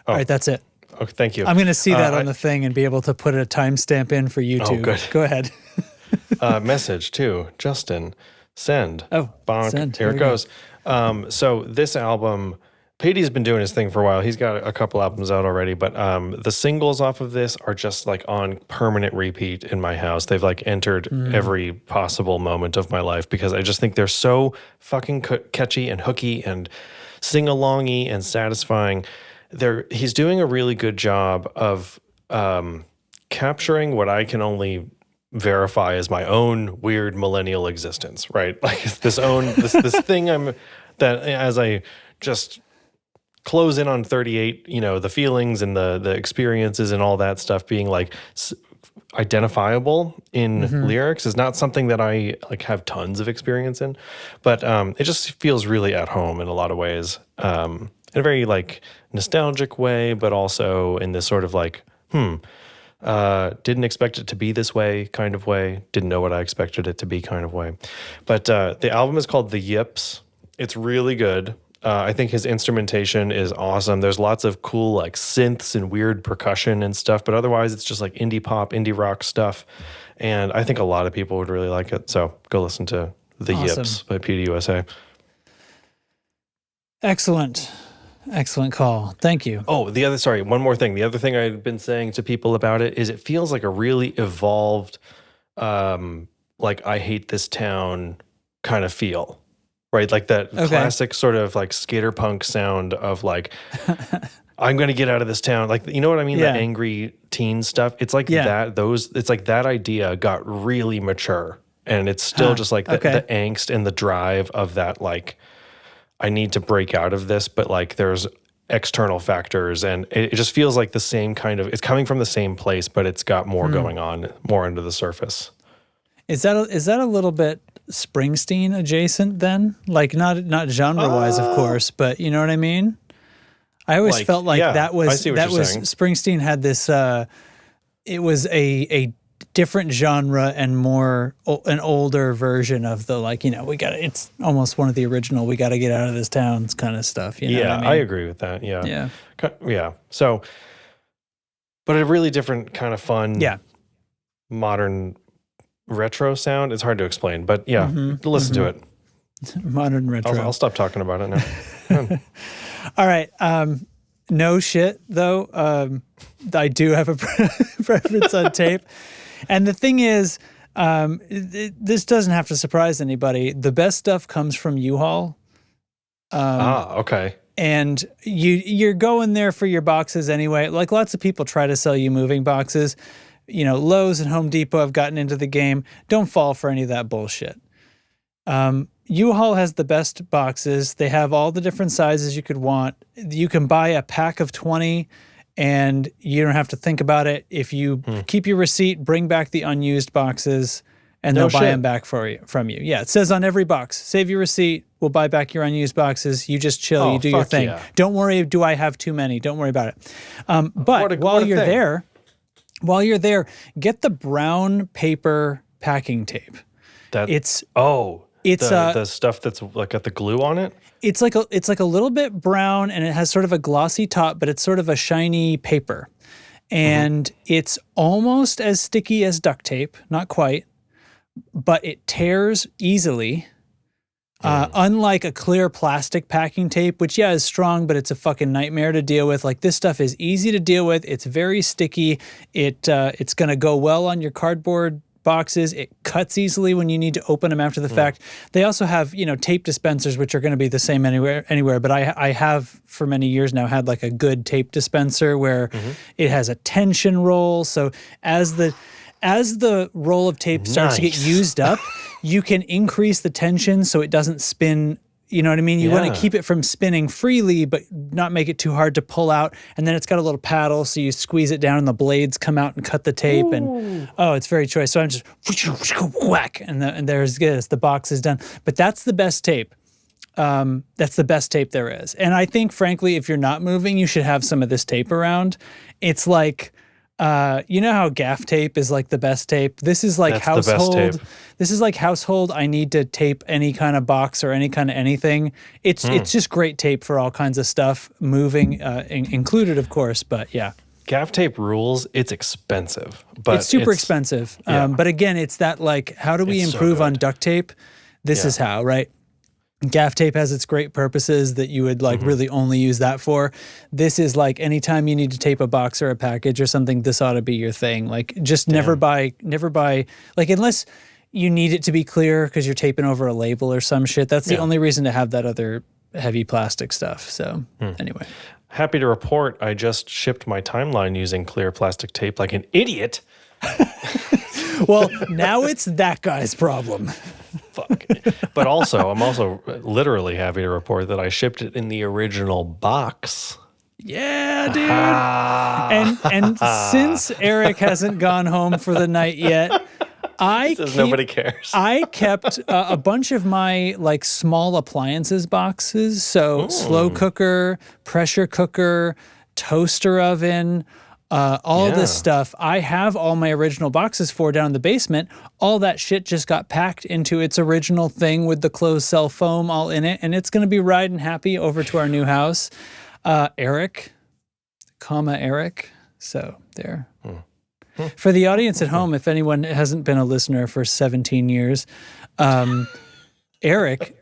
All right, that's it. Okay, thank you. I'm going to see that on the thing and be able to put a timestamp in for YouTube. Oh, good. Go ahead. Message to Justin. Send. Oh, bonk. send. Here it goes. So this album, Petey's been doing his thing for a while. He's got a couple albums out already, but the singles off of this are just like on permanent repeat in my house. They've like entered every possible moment of my life because I just think they're so fucking catchy and hooky and sing-alongy and satisfying. He's doing a really good job of capturing what I can only verify as my own weird millennial existence, right? Like this thing that as I just close in on 38, the feelings and the experiences and all that stuff being like identifiable in lyrics is not something that I like have tons of experience in, but it just feels really at home in a lot of ways, in a very like nostalgic way, but also in this sort of like, didn't expect it to be this way kind of way. Didn't know what I expected it to be kind of way. But the album is called The Yips. It's really good. I think his instrumentation is awesome. There's lots of cool like synths and weird percussion and stuff, but otherwise it's just like indie pop, indie rock stuff. And I think a lot of people would really like it. So go listen to The Yips by PDUSA. Excellent call. Thank you. Oh, one more thing. The other thing I've been saying to people about it is it feels like a really evolved, like I hate this town kind of feel, right? Like that classic sort of like skater punk sound of like, I'm going to get out of this town. Like, you know what I mean? Yeah. The angry teen stuff. It's like it's like that idea got really mature and it's still just like the angst and the drive of that, like, I need to break out of this, but like there's external factors and it just feels like the same kind of, it's coming from the same place, but it's got more going on, more under the surface. Is that a little bit Springsteen adjacent then? Like not genre wise, of course, but you know what I mean? I always felt like that was Springsteen had this, it was a different genre and more an older version of the like, it's almost one of the original, we got to get out of this town kind of stuff. You know what I mean? I agree with that. Yeah. Yeah. So, but a really different kind of fun, modern retro sound. It's hard to explain, but listen to it. Modern retro. I'll stop talking about it now. All right. No shit though. I do have a preference on tape. And the thing is, this doesn't have to surprise anybody. The best stuff comes from U-Haul. Okay. And you're going there for your boxes anyway. Like lots of people try to sell you moving boxes. Lowe's and Home Depot have gotten into the game. Don't fall for any of that bullshit. U-Haul has the best boxes. They have all the different sizes you could want. You can buy a pack of 20 and you don't have to think about it. If you keep your receipt, bring back the unused boxes, and they'll buy them back from you. Yeah, it says on every box, save your receipt, we'll buy back your unused boxes. You just chill, you do your thing. Yeah. Don't worry, do I have too many? Don't worry about it. But while you're there, get the brown paper packing tape. It's the stuff that's like got the glue on it. It's like a little bit brown and it has sort of a glossy top, but it's sort of a shiny paper. And it's almost as sticky as duct tape, not quite, but it tears easily. Unlike a clear plastic packing tape, which is strong, but it's a fucking nightmare to deal with. Like this stuff is easy to deal with. It's very sticky. It's going to go well on your cardboard boxes. It cuts easily when you need to open them after the fact. They also have, tape dispensers, which are going to be the same anywhere. But I have for many years now had like a good tape dispenser where it has a tension roll. So as the roll of tape starts to get used up, you can increase the tension so it doesn't spin. You know what I mean? You want to keep it from spinning freely, but not make it too hard to pull out. And then it's got a little paddle, so you squeeze it down and the blades come out and cut the tape. Ooh. And it's very choice. So I'm just whack, and there's this. The box is done. But that's the best tape. That's the best tape there is. And I think, frankly, if you're not moving, you should have some of this tape around. It's like, you know how gaff tape is like the best tape? This is like household. This is like household. I need to tape any kind of box or any kind of anything. It's just great tape for all kinds of stuff, moving included, of course. But yeah. Gaff tape rules. It's expensive, but it's super expensive. Yeah. But again, it's that like, how do we improve on duct tape? This is how, right? Gaff tape has its great purposes that you would like really only use that for. This is like anytime you need to tape a box or a package or something, this ought to be your thing. Like just never buy, like unless you need it to be clear because you're taping over a label or some shit. That's the only reason to have that other heavy plastic stuff. So anyway. Happy to report I just shipped my timeline using clear plastic tape like an idiot. Well, now it's that guy's problem. Fuck. But also, I'm also literally happy to report that I shipped it in the original box. Yeah, dude. And since Eric hasn't gone home for the night yet, nobody cares. I kept a bunch of my like small appliances boxes. So slow cooker, pressure cooker, toaster oven, all of this stuff. I have all my original boxes for down in the basement. All that shit just got packed into its original thing with the closed cell foam all in it. And it's going to be riding happy over to our new house. Eric. So there. For the audience at home, if anyone hasn't been a listener for 17 years, Eric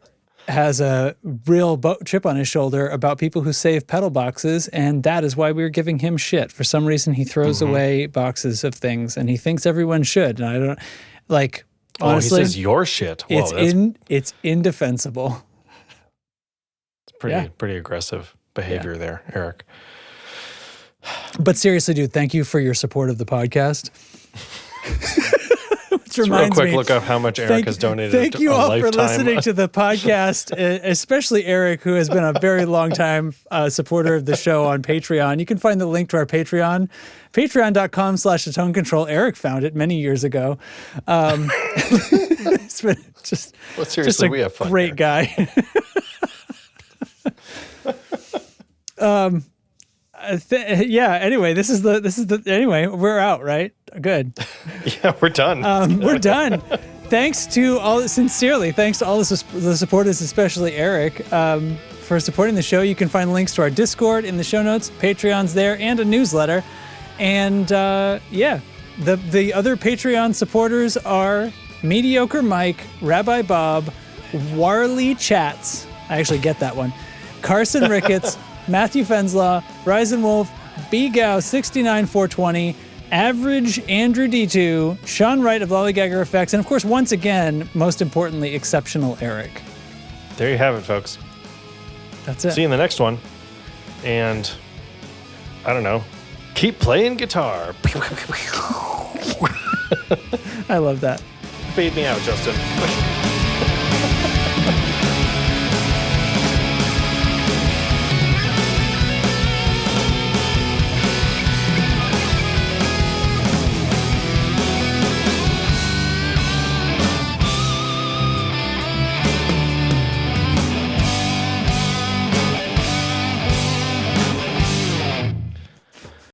has a real chip on his shoulder about people who save pedal boxes, and that is why we were giving him shit. For some reason, he throws away boxes of things, and he thinks everyone should. And I don't, like, honestly. He says your shit. Whoa, it's indefensible. It's pretty aggressive behavior there, Eric. But seriously, dude, thank you for your support of the podcast. Which reminds real quick, look up how much Eric has donated. Thank you all lifetime. for listening to the podcast, especially Eric, who has been a very long time supporter of the show on Patreon. You can find the link to our Patreon, patreon.com/atone control. Eric found it many years ago. It's been seriously, we have fun. Great guy. Anyway, this is the anyway, we're out, right? Good. Yeah, we're done. We're done. Thanks to all the supporters, especially Eric, for supporting the show. You can find links to our Discord in the show notes, Patreon's there, and a newsletter. And the other Patreon supporters are Mediocre Mike, Rabbi Bob, Warlie Chats. I actually get that one. Carson Ricketts, Matthew Fenselau, Riesenwolf, B-Gow 69420, Average Andrew D2, Sean Wright of Lollygagger Effects, and of course, once again, most importantly, Exceptional Eric. There you have it, folks. That's it. See you in the next one. And I don't know, keep playing guitar. I love that. Fade me out, Justin.